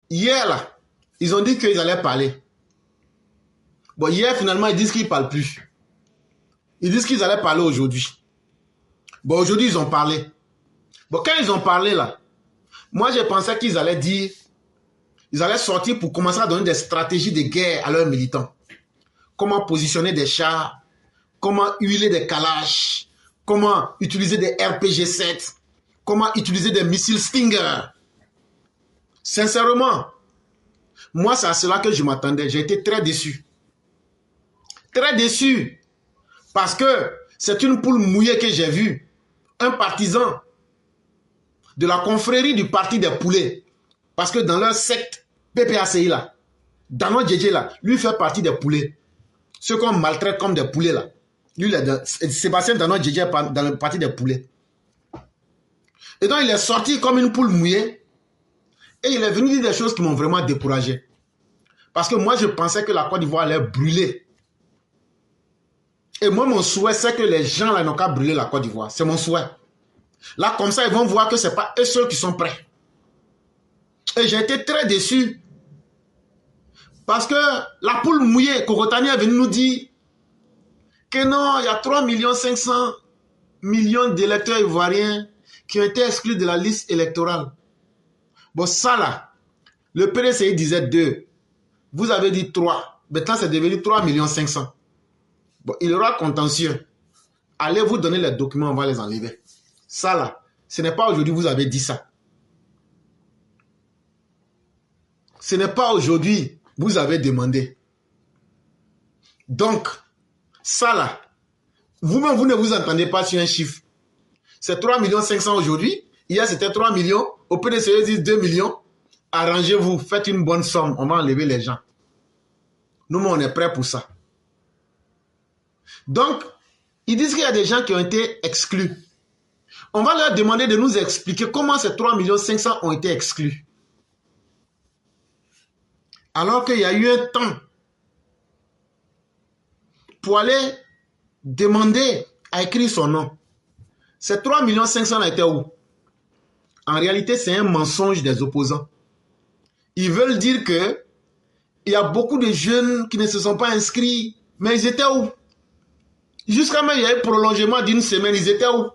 Hier, là, ils ont dit qu'ils allaient parler. Bon, hier, finalement, ils disent qu'ils ne parlent plus. Ils disent qu'ils allaient parler aujourd'hui. Bon, aujourd'hui, ils ont parlé. Bon, quand ils ont parlé, là, moi, je pensais qu'ils allaient dire, ils allaient sortir pour commencer à donner des stratégies de guerre à leurs militants. Comment positionner des chars, comment huiler des Kalash, comment utiliser des RPG-7, comment utiliser des missiles Stinger. Sincèrement, moi, c'est à cela que je m'attendais. J'ai été très déçu. Très déçu. Parce que c'est une poule mouillée que j'ai vue. Un partisan de la confrérie du parti des poulets. Parce que dans leur secte PPACI là, dans notre DJ là, lui fait partie des poulets. Ceux qu'on maltraite comme des poulets là. Lui, Sébastien Dano DJ dans le parti des poulets. Et donc il est sorti comme une poule mouillée. Et il est venu dire des choses qui m'ont vraiment découragé. Parce que moi je pensais que la Côte d'Ivoire allait brûler. Et moi mon souhait c'est que les gens là n'ont qu'à brûler la Côte d'Ivoire. C'est mon souhait. Là comme ça ils vont voir que ce n'est pas eux seuls qui sont prêts. Et j'ai été très déçu. Parce que la poule mouillée, Kokotani est venu nous dire que non, il y a 3,5 millions d'électeurs ivoiriens qui ont été exclus de la liste électorale. Bon, ça là, le PDCI disait 2. Vous avez dit 3. Maintenant, c'est devenu 3,5 millions. Bon, il y aura contentieux. Allez vous donner les documents, on va les enlever. Ça là, ce n'est pas aujourd'hui que vous avez dit ça. Ce n'est pas aujourd'hui que vous avez demandé. Donc, ça là, vous-même, vous ne vous entendez pas sur un chiffre. C'est 3,5 millions aujourd'hui. Hier, c'était 3 millions. Au PDCE, ils disent 2 millions. Arrangez-vous, faites une bonne somme. On va enlever les gens. Nous, on est prêts pour ça. Donc, ils disent qu'il y a des gens qui ont été exclus. On va leur demander de nous expliquer comment ces 3,5 millions ont été exclus. Alors qu'il y a eu un temps pour aller demander à écrire son nom. Ces 3,5 millions étaient où? En réalité, c'est un mensonge des opposants. Ils veulent dire que il y a beaucoup de jeunes qui ne se sont pas inscrits. Mais ils étaient où? Jusqu'à même, il y a eu un prolongement d'une semaine. Ils étaient où?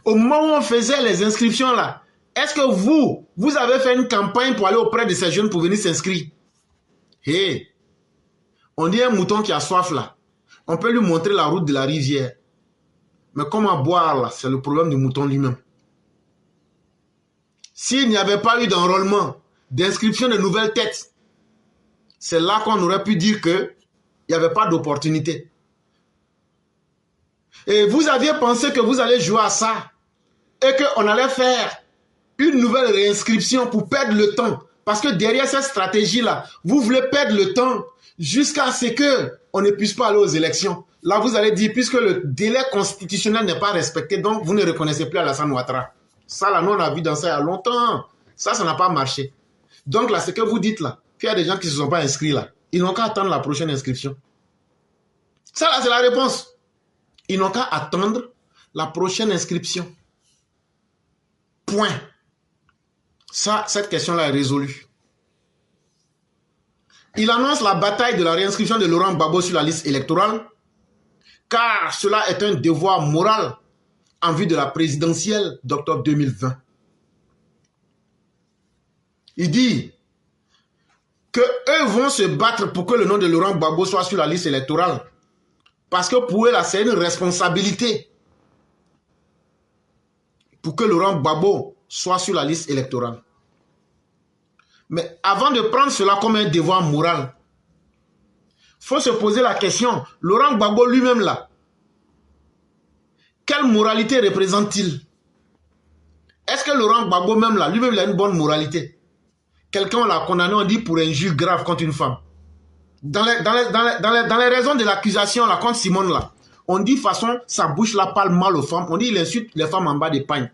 Au moment où on faisait les inscriptions là, est-ce que vous avez fait une campagne pour aller auprès de ces jeunes pour venir s'inscrire? Hey, on dit un mouton qui a soif là. On peut lui montrer la route de la rivière. Mais comment boire là? C'est le problème du mouton lui-même. S'il n'y avait pas eu d'enrôlement, d'inscription de nouvelles têtes, c'est là qu'on aurait pu dire qu'il n'y avait pas d'opportunité. Et vous aviez pensé que vous allez jouer à ça et qu'on allait faire une nouvelle réinscription pour perdre le temps. Parce que derrière cette stratégie-là, vous voulez perdre le temps jusqu'à ce qu'on ne puisse pas aller aux élections. Là, vous allez dire, puisque le délai constitutionnel n'est pas respecté, donc vous ne reconnaissez plus Alassane Ouattara. Ça, là, nous, on a vu dans ça il y a longtemps. Ça n'a pas marché. Donc là, ce que vous dites là, qu'il y a des gens qui ne se sont pas inscrits là, ils n'ont qu'à attendre la prochaine inscription. Ça, là, c'est la réponse. Ils n'ont qu'à attendre la prochaine inscription. Point. Ça, cette question-là est résolue. Il annonce la bataille de la réinscription de Laurent Gbagbo sur la liste électorale, car cela est un devoir moral en vue de la présidentielle d'octobre 2020. Il dit que eux vont se battre pour que le nom de Laurent Gbagbo soit sur la liste électorale. Parce que pour eux, là, c'est une responsabilité pour que Laurent Gbagbo soit sur la liste électorale. Mais avant de prendre cela comme un devoir moral, il faut se poser la question, Laurent Gbagbo lui-même là, quelle moralité représente-t-il? Est-ce que Laurent Gbagbo même là, lui-même il a une bonne moralité? Quelqu'un l'a condamné, on dit pour injure grave contre une femme. Dans les raisons de l'accusation là, contre Simone là, on dit de toute façon, sa bouche là parle mal aux femmes, on dit il insulte les femmes en bas des pagnes.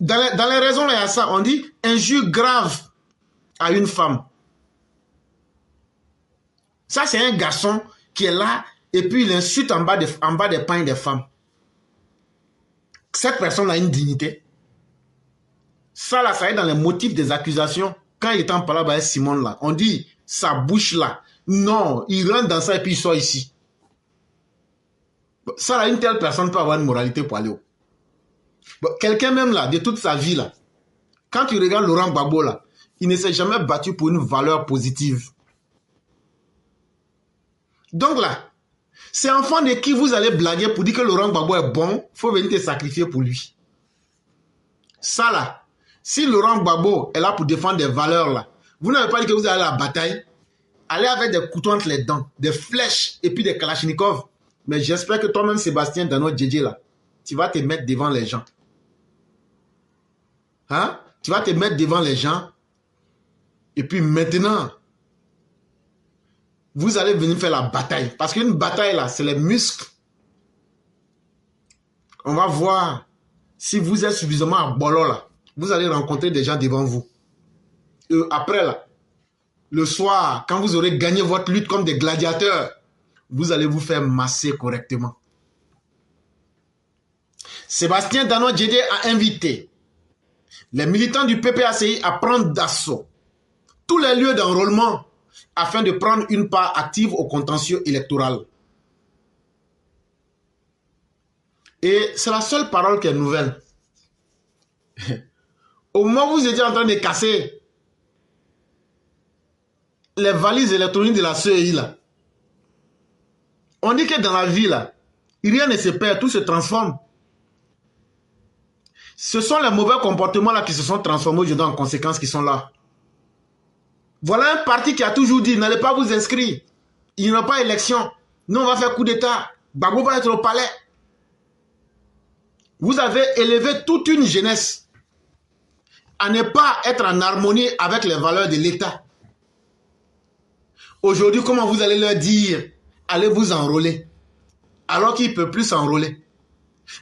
Dans les raisons là, il y a ça, on dit injure grave à une femme. Ça c'est un garçon qui est là et puis il insulte en bas des pagnes des femmes. Cette personne a une dignité. Ça là, ça est dans les motifs des accusations. Quand il était en parlant avec Simon là, on dit sa bouche là. Non, il rentre dans ça et puis il sort ici. Ça là, une telle personne peut avoir une moralité pour aller où? Quelqu'un même là, de toute sa vie là, quand tu regardes Laurent Gbagbo là, il ne s'est jamais battu pour une valeur positive. Donc là, c'est enfant de qui vous allez blaguer pour dire que Laurent Gbagbo est bon, il faut venir te sacrifier pour lui. Ça là, si Laurent Gbagbo est là pour défendre des valeurs là, vous n'avez pas dit que vous allez à la bataille, allez avec des couteaux entre les dents, des flèches et puis des kalachnikovs. Mais j'espère que toi-même, Sébastien Dano Djedje là, tu vas te mettre devant les gens. Hein? Tu vas te mettre devant les gens. Et puis maintenant, vous allez venir faire la bataille. Parce qu'une bataille là, c'est les muscles. On va voir si vous êtes suffisamment à bolo là. Vous allez rencontrer des gens devant vous. Et après là, le soir, quand vous aurez gagné votre lutte comme des gladiateurs, vous allez vous faire masser correctement. Sébastien Dano Djedje a invité les militants du PPACI à prendre d'assaut tous les lieux d'enrôlement afin de prendre une part active au contentieux électoral. Et c'est la seule parole qui est nouvelle. Au moment où vous étiez en train de casser les valises électroniques de la CEI là, on dit que dans la vie là, rien ne se perd, tout se transforme. Ce sont les mauvais comportements là qui se sont transformés aujourd'hui en conséquences qui sont là. Voilà un parti qui a toujours dit, n'allez pas vous inscrire. Il n'y aura pas élection. Nous, on va faire coup d'État. Gbagbo va être au palais. Vous avez élevé toute une jeunesse à ne pas être en harmonie avec les valeurs de l'État. Aujourd'hui, comment vous allez leur dire, allez vous enrôler, alors qu'ils ne peuvent plus s'enrôler?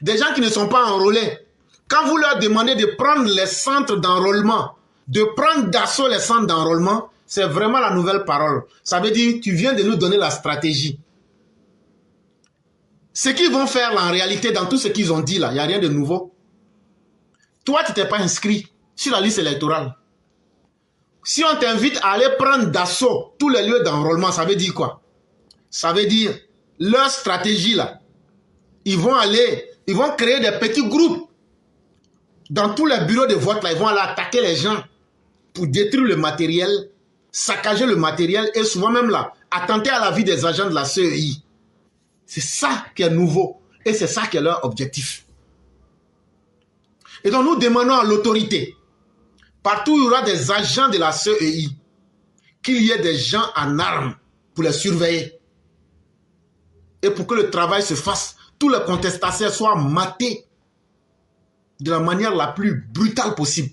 Des gens qui ne sont pas enrôlés, quand vous leur demandez de prendre les centres d'enrôlement, de prendre d'assaut les centres d'enrôlement, c'est vraiment la nouvelle parole. Ça veut dire, tu viens de nous donner la stratégie. Ce qu'ils vont faire là, en réalité, dans tout ce qu'ils ont dit là, il n'y a rien de nouveau. Toi, tu t'es pas inscrit sur la liste électorale. Si on t'invite à aller prendre d'assaut tous les lieux d'enrôlement, ça veut dire quoi? Ça veut dire, leur stratégie là, ils vont créer des petits groupes. Dans tous les bureaux de vote, là, ils vont aller attaquer les gens pour détruire le matériel, saccager le matériel et souvent même là, attenter à la vie des agents de la CEI. C'est ça qui est nouveau et c'est ça qui est leur objectif. Et donc nous demandons à l'autorité, partout où il y aura des agents de la CEI, qu'il y ait des gens en armes pour les surveiller. Et pour que le travail se fasse, tous les contestataires soient matés de la manière la plus brutale possible.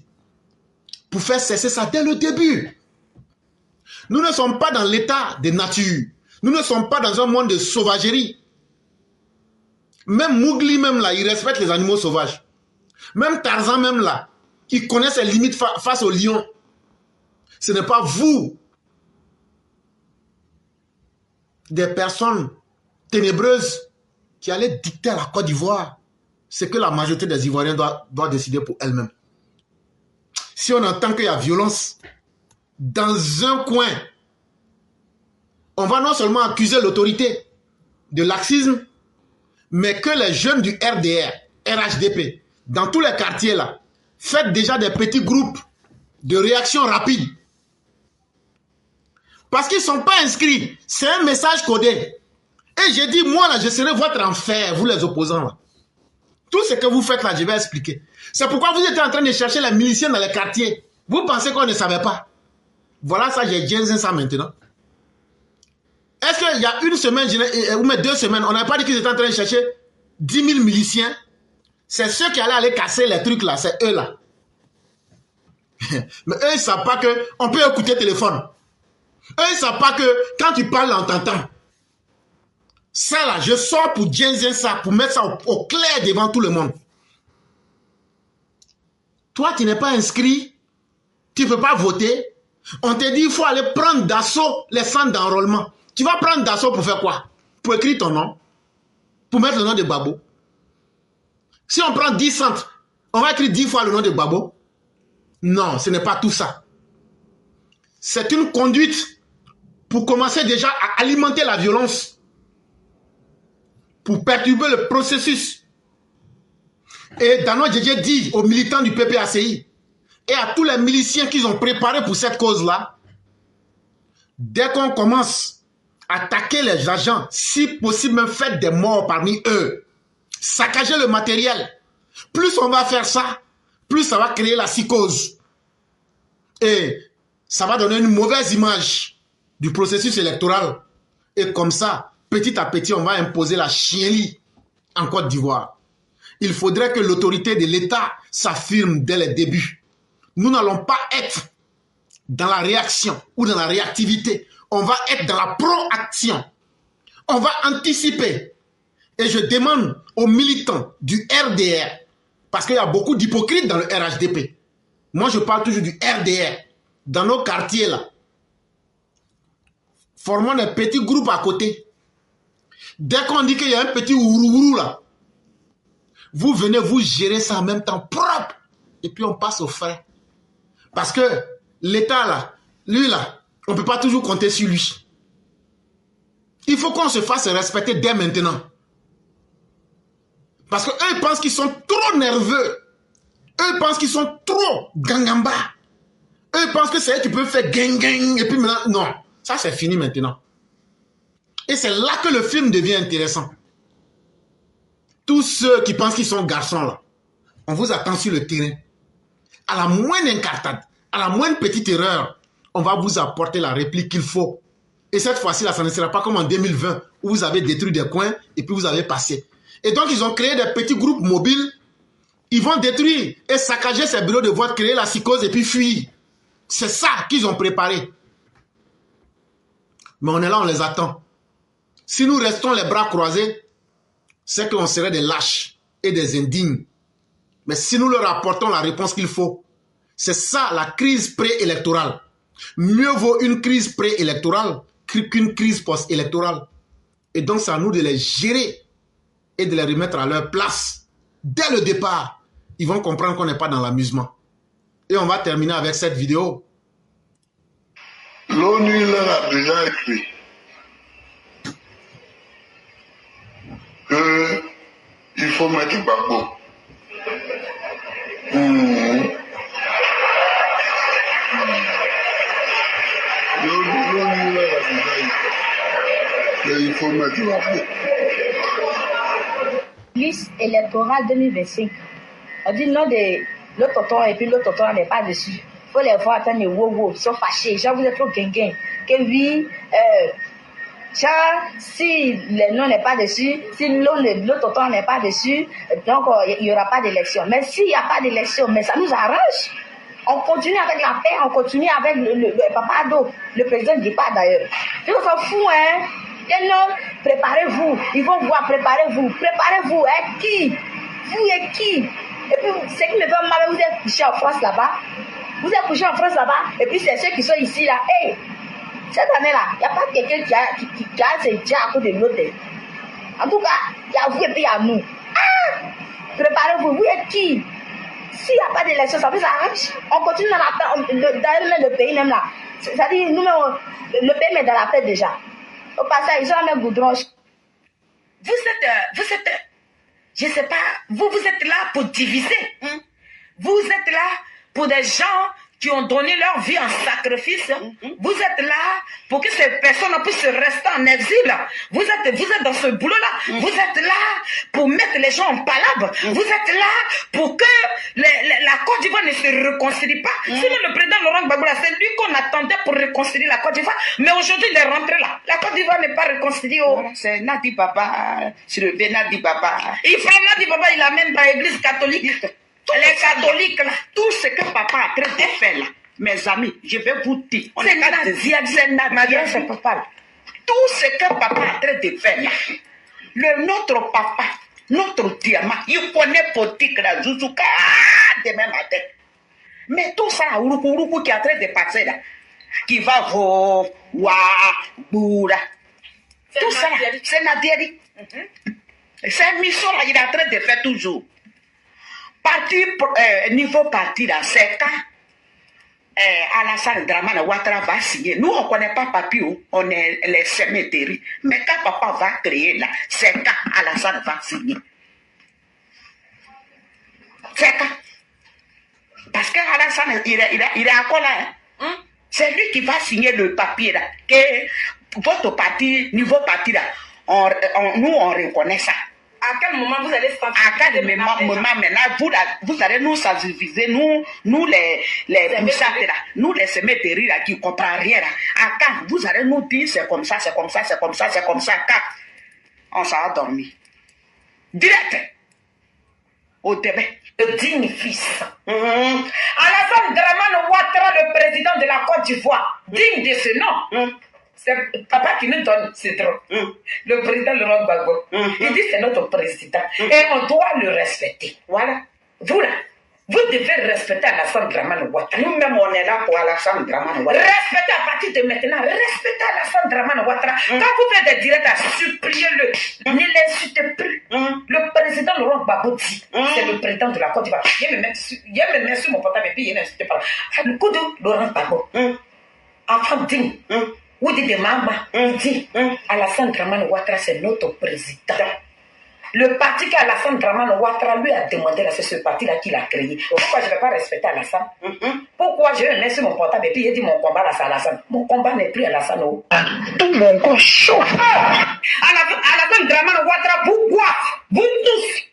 Pour faire cesser ça dès le début. Nous ne sommes pas dans l'état de nature. Nous ne sommes pas dans un monde de sauvagerie. Même Mowgli même là, il respecte les animaux sauvages. Même Tarzan même là, il connaît ses limites face au lion. Ce n'est pas vous, des personnes ténébreuses, qui allez dicter à la Côte d'Ivoire ce que la majorité des Ivoiriens doit décider pour elle-même. Si on entend qu'il y a violence dans un coin, on va non seulement accuser l'autorité de laxisme, mais que les jeunes du RDR, RHDP, dans tous les quartiers là, faites déjà des petits groupes de réaction rapide. Parce qu'ils ne sont pas inscrits. C'est un message codé. Et j'ai dit, moi là, je serai votre enfer, vous les opposants là. Tout ce que vous faites là, je vais expliquer. C'est pourquoi vous êtes en train de chercher les miliciens dans les quartiers. Vous pensez qu'on ne savait pas? Voilà ça, j'ai dit ça maintenant. Est-ce qu'il y a une semaine, ou même 2 semaines, on n'a pas dit qu'ils étaient en train de chercher 10 000 miliciens? C'est ceux qui allaient aller casser les trucs là, c'est eux là. Mais eux, ils ne savent pas qu'on peut écouter le téléphone. Eux, ils ne savent pas que quand tu parles, on t'entend. Ça là, je sors pour dire ça, pour mettre ça au clair devant tout le monde. Toi, tu n'es pas inscrit, tu ne peux pas voter. On te dit, il faut aller prendre d'assaut les centres d'enrôlement. Tu vas prendre d'assaut pour faire quoi? Pour écrire ton nom? Pour mettre le nom de Gbagbo? Si on prend 10 centres, on va écrire 10 fois le nom de Gbagbo. Non, ce n'est pas tout ça. C'est une conduite pour commencer déjà à alimenter la violence, pour perturber le processus. Et Dano Djedje dit aux militants du PPACI et à tous les miliciens qu'ils ont préparés pour cette cause-là, dès qu'on commence à attaquer les agents, si possible même faites des morts parmi eux, saccager le matériel, plus on va faire ça, plus ça va créer la psychose. Et ça va donner une mauvaise image du processus électoral. Et comme ça, petit à petit, on va imposer la chienlit en Côte d'Ivoire. Il faudrait que l'autorité de l'État s'affirme dès le début. Nous n'allons pas être dans la réaction ou dans la réactivité. On va être dans la proaction. On va anticiper. Et je demande aux militants du RDR, parce qu'il y a beaucoup d'hypocrites dans le RHDP. Moi, je parle toujours du RDR. Dans nos quartiers, là, formons des petits groupes à côté. Dès qu'on dit qu'il y a un petit ourourou, là, vous venez, vous gérez ça en même temps propre. Et puis, on passe aux frais. Parce que l'État, là, lui, là, on ne peut pas toujours compter sur lui. Il faut qu'on se fasse respecter dès maintenant. Parce qu'eux, ils pensent qu'ils sont trop nerveux. Eux, ils pensent qu'ils sont trop gangamba. Eux, ils pensent que c'est eux qui peuvent faire gang. Et puis maintenant, non. Ça, c'est fini maintenant. Et c'est là que le film devient intéressant. Tous ceux qui pensent qu'ils sont garçons, là, on vous attend sur le terrain. À la moindre incartade, à la moindre petite erreur, on va vous apporter la réplique qu'il faut. Et cette fois-ci, là, ça ne sera pas comme en 2020, où vous avez détruit des coins et puis vous avez passé. Et donc, ils ont créé des petits groupes mobiles. Ils vont détruire et saccager ces bureaux de vote, créer la psychose et puis fuir. C'est ça qu'ils ont préparé. Mais on est là, on les attend. Si nous restons les bras croisés, c'est qu'on serait des lâches et des indignes. Mais si nous leur apportons la réponse qu'il faut, c'est ça la crise préélectorale. Mieux vaut une crise préélectorale qu'une crise post-électorale. Et donc, c'est à nous de les gérer et de les remettre à leur place. Dès le départ, ils vont comprendre qu'on n'est pas dans l'amusement. Et on va terminer avec cette vidéo. L'ONU leur a déjà écrit qu'il faut mettre Gbagbo. L'ONU leur a déjà écrit qu'il faut mettre Gbagbo. Liste électorale 2025. On dit non de l'autre tonton et puis l'autre tonton n'est pas dessus. Il faut les voir attendre wow, ils sont fâchés. Genre, vous êtes trop guinguin. Que oui, si le nom n'est pas dessus, si l'autre tonton n'est pas dessus, donc il n'y aura pas d'élection. Mais s'il n'y a pas d'élection, mais ça nous arrange. On continue avec la paix, on continue avec le Papa Ado, le président du pas d'ailleurs. Je s'en fous, hein. Et non, préparez-vous. Ils vont voir, préparez-vous. Préparez-vous, hein. Qui? Vous et qui? Et puis, ce qui me fait mal, vous êtes couché en France là-bas. Vous êtes couché en France là-bas. Et puis, c'est ceux qui sont ici là. Hey, cette année-là, il n'y a pas quelqu'un qui a ses dias à côté de l'autre. En tout cas, il y a vous et puis il y a nous. Ah! Préparez-vous. Vous êtes qui? S'il n'y a pas d'élection, ça vous arrange. On continue dans la paix. Dans le pays même là. C'est-à-dire, nous-mêmes, le pays met dans la paix déjà. Au passage, ils ont même goudron. Vous êtes, je ne sais pas, vous êtes là pour diviser. Hein? Vous êtes là pour des gens qui ont donné leur vie en sacrifice. Vous êtes là pour que ces personnes puissent rester en exil. Vous êtes dans ce boulot-là. Vous êtes là pour mettre les gens en palabre. Vous êtes là pour que la Côte d'Ivoire ne se réconcilie pas. Sinon, le président Laurent Gbagbo, c'est lui qu'on attendait pour réconcilier la Côte d'Ivoire. Mais aujourd'hui, il est rentré là. La Côte d'Ivoire n'est pas réconciliée. C'est Nadi Baba, sur le Nadi Baba. Il prend Nadi Baba, il l'amène dans l'église catholique. Les catholiques, là, tout ce que papa a traité de faire là, mes amis, je vais vous dire. C'est Nadia, c'est papa. Tout ce que papa a traité de faire là, notre papa, notre diamant, il connaît politique la Zouzouka demain matin. Mais tout ça, Uruku qui a traité de passer là, qui va voir, Boura. Tout ça, c'est Nadieri. Cette mission là, il a traité de faire toujours. Parti, niveau parti là, c'est quand Alassane Dramane Ouattara va signer. Nous, on ne connaît pas papier, on est les céméteries. Mais quand papa va créer là, c'est quand Alassane va signer. C'est quand. Parce qu'Alassane, il est encore là. Hein? C'est lui qui va signer le papier là. Que votre parti, niveau parti là, nous on reconnaît ça. À quel moment vous allez à quel moment maintenant vous allez nous sensibiliser, nous les bouchards là, nous les céméteries là qui ne comprennent rien là. À quand vous allez nous dire c'est comme ça, c'est comme ça, c'est comme ça, c'est comme ça, quand on s'en a dormi. Direct au début. Le digne fils. Alassane Dramane Ouattara, le président de la Côte d'Ivoire, digne de ce nom. C'est papa qui nous donne ce drôle. Le président Laurent Gbagbo. Il dit c'est notre président. Et on doit le respecter. Voilà. Vous là, vous devez respecter Alassane Dramane Ouattara. Nous-mêmes, on est là pour Alassane Dramane Ouattara. Respectez à partir de maintenant. Respectez Alassane Dramane Ouattara. Quand vous faites des directs, suppliez-le. Ne l'insultez plus. Le président Laurent Gbagbo dit, c'est le président de la Côte d'Ivoire. Il me met sur mon portable et puis il n'insulte pas. Le coup de Laurent Gbagbo. Enfant digne. Ou dit de maman, il dit, Alassane Dramane Ouattara, c'est notre président. Le parti qu'Alassane Dramane Ouattara lui a demandé, c'est ce parti-là qu'il a créé. Pourquoi je ne vais pas respecter Alassane? Pourquoi je vais mettre sur mon portable et puis il dit mon combat là, c'est Alassane? Mon combat n'est plus Alassane. Tout mon corps chaud. Alassane Dramane Ouattara, pourquoi? Vous tous,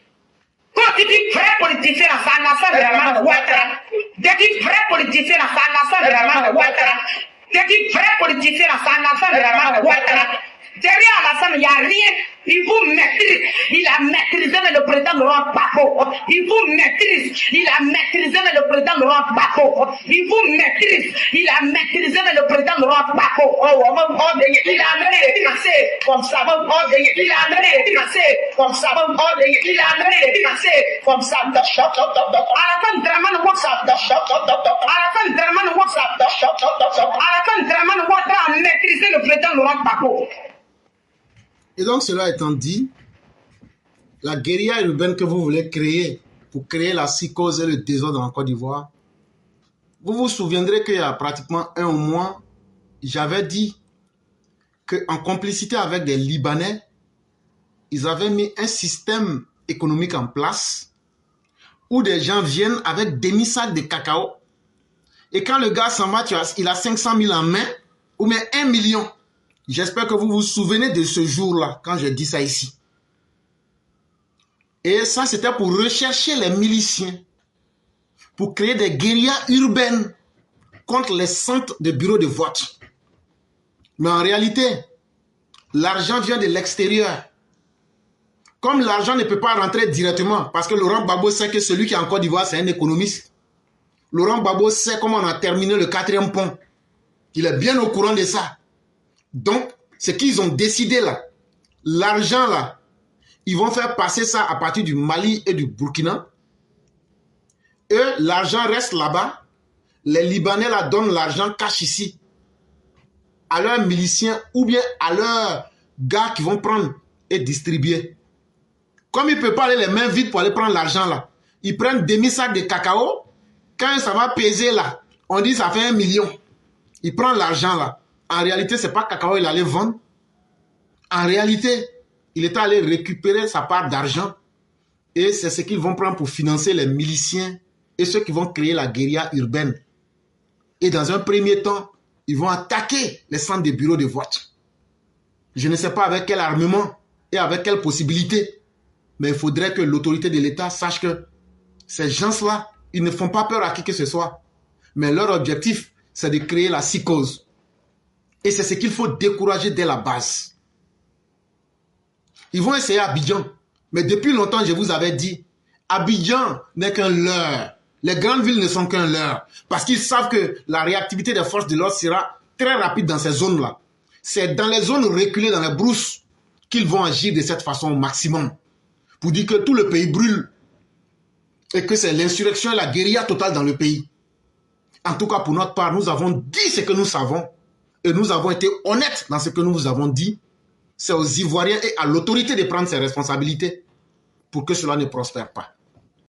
quand tu dis vrai politicien, c'est Alassane Dramane Ouattara. Tu dis vrai politicien, c'est Alassane Dramane Ouattara. Tu dis vrai politicien, c'est Alassane Dramane Ouattara. Derrière Alassane, il n'y a rien. Il vous maîtrise. Il a maîtrisé le président Laurent Gbagbo. Il vous maîtrise. Il a maîtrisé le président Laurent Gbagbo. Il vous maîtrise. Il a maîtrisé le président Laurent Gbagbo. Il a maîtrisé comme ça. Il a maîtrisé comme ça. Il a maîtrisé comme ça. Alassane Dramane Ouattara. Alassane Dramane Ouattara. Alassane Dramane Ouattara a maîtrisé le président Laurent Gbagbo. Et donc, cela étant dit, la guérilla urbaine que vous voulez créer pour créer la psychose et le désordre en Côte d'Ivoire, vous vous souviendrez qu'il y a pratiquement un mois, j'avais dit qu'en complicité avec des Libanais, ils avaient mis un système économique en place où des gens viennent avec des sacs de cacao et quand le gars s'en va, il a 500 000 en main ou même 1 million. J'espère que vous vous souvenez de ce jour-là, quand j'ai dit ça ici. Et ça, c'était pour rechercher les miliciens, pour créer des guérillas urbaines contre les centres de bureaux de vote. Mais en réalité, l'argent vient de l'extérieur. Comme l'argent ne peut pas rentrer directement, parce que Laurent Gbagbo sait que celui qui est en Côte d'Ivoire, c'est un économiste. Laurent Gbagbo sait comment on a terminé le 4e pont. Il est bien au courant de ça. Donc, ce qu'ils ont décidé là, l'argent là, ils vont faire passer ça à partir du Mali et du Burkina. Et l'argent reste là-bas. Les Libanais là donnent l'argent cash ici à leurs miliciens ou bien à leurs gars qui vont prendre et distribuer. Comme ils ne peuvent pas aller les mains vides pour aller prendre l'argent là, ils prennent demi-sac de cacao. Quand ça va peser là, on dit ça fait 1 million. Ils prennent l'argent là. En réalité, ce n'est pas cacao il allait vendre. En réalité, il est allé récupérer sa part d'argent. Et c'est ce qu'ils vont prendre pour financer les miliciens et ceux qui vont créer la guérilla urbaine. Et dans un premier temps, ils vont attaquer les centres de bureaux de vote. Je ne sais pas avec quel armement et avec quelle possibilité. Mais il faudrait que l'autorité de l'État sache que ces gens-là, ils ne font pas peur à qui que ce soit. Mais leur objectif, c'est de créer la psychose. Et c'est ce qu'il faut décourager dès la base. Ils vont essayer Abidjan. Mais depuis longtemps, je vous avais dit, Abidjan n'est qu'un leurre. Les grandes villes ne sont qu'un leurre. Parce qu'ils savent que la réactivité des forces de l'ordre sera très rapide dans ces zones-là. C'est dans les zones reculées, dans les brousses, qu'ils vont agir de cette façon au maximum. Pour dire que tout le pays brûle. Et que c'est l'insurrection et la guérilla totale dans le pays. En tout cas, pour notre part, nous avons dit ce que nous savons. Et nous avons été honnêtes dans ce que nous vous avons dit. C'est aux Ivoiriens et à l'autorité de prendre ses responsabilités pour que cela ne prospère pas.